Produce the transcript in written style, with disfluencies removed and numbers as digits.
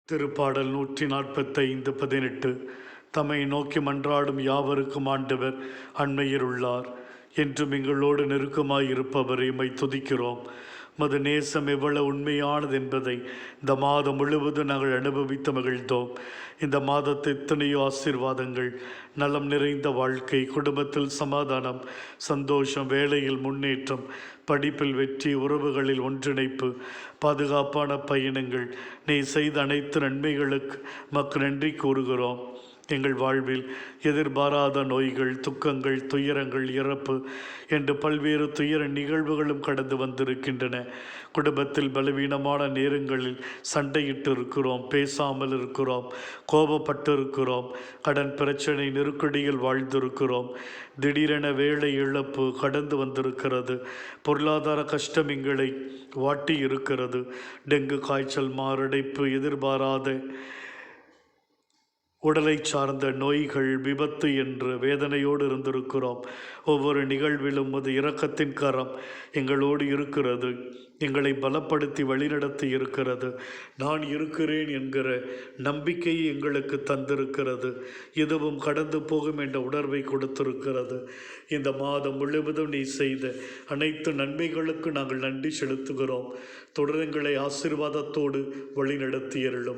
திருப்பாடல் 145:18. தம்மை நோக்கி மன்றாடும் யாவருக்கும் ஆண்டவர் அண்மையில் உள்ளார். என்றும் எங்களோடு நெருக்கமாய் இருப்பவர் எம்மை துதிக்கிறோம். மது நேசம் எவ்வளவு உண்மையானது என்பதை இந்த மாதம் முழுவதும் நாங்கள் அனுபவித்து மகிழ்ந்தோம். இந்த மாதத்தை எத்தனையோ ஆசீர்வாதங்கள், நலம் நிறைந்த வாழ்க்கை, குடும்பத்தில் சமாதானம், சந்தோஷம், வேலையில் முன்னேற்றம், படிப்பில் வெற்றி, உறவுகளில் ஒன்றிணைப்பு, பாதுகாப்பான பயணங்கள், நீ செய்த அனைத்து நன்மைகளுக்கு மக்கு நன்றி கூறுகிறோம். எங்கள் வாழ்வில் எதிர்பாராத நோய்கள், துக்கங்கள், துயரங்கள், இறப்பு என்று பல்வேறு துயர நிகழ்வுகளும் கடந்து வந்திருக்கின்றன. குடும்பத்தில் பலவீனமான நேரங்களில் சண்டையிட்டு இருக்கிறோம், பேசாமல் இருக்கிறோம், கோபப்பட்டு இருக்கிறோம், கடன் பிரச்சனை நெருக்கடியில் வாழ்ந்திருக்கிறோம். திடீரென வேலை இழப்பு கடந்து வந்திருக்கிறது. பொருளாதார கஷ்டம் எங்களை வாட்டி இருக்கிறது. டெங்கு காய்ச்சல், மாரடைப்பு, எதிர்பாராத உடலை சார்ந்த நோய்கள், விபத்து என்று வேதனையோடு இருந்திருக்கிறோம். ஒவ்வொரு நிகழ்விலும் அது இரக்கத்தின் கரம் எங்களோடு இருக்கிறது. எங்களை பலப்படுத்தி வழிநடத்தி இருக்கிறது. நான் இருக்கிறேன் என்கிற நம்பிக்கையை எங்களுக்கு தந்திருக்கிறது. எதுவும் கடந்து போகும் என்ற உணர்வை கொடுத்திருக்கிறது. இந்த மாதம் முழுவதும் நீ செய்த அனைத்து நன்மைகளுக்கு நாங்கள் நன்றி செலுத்துகிறோம். தொடர் எங்களை ஆசீர்வாதத்தோடு வழிநடத்தியருளும்.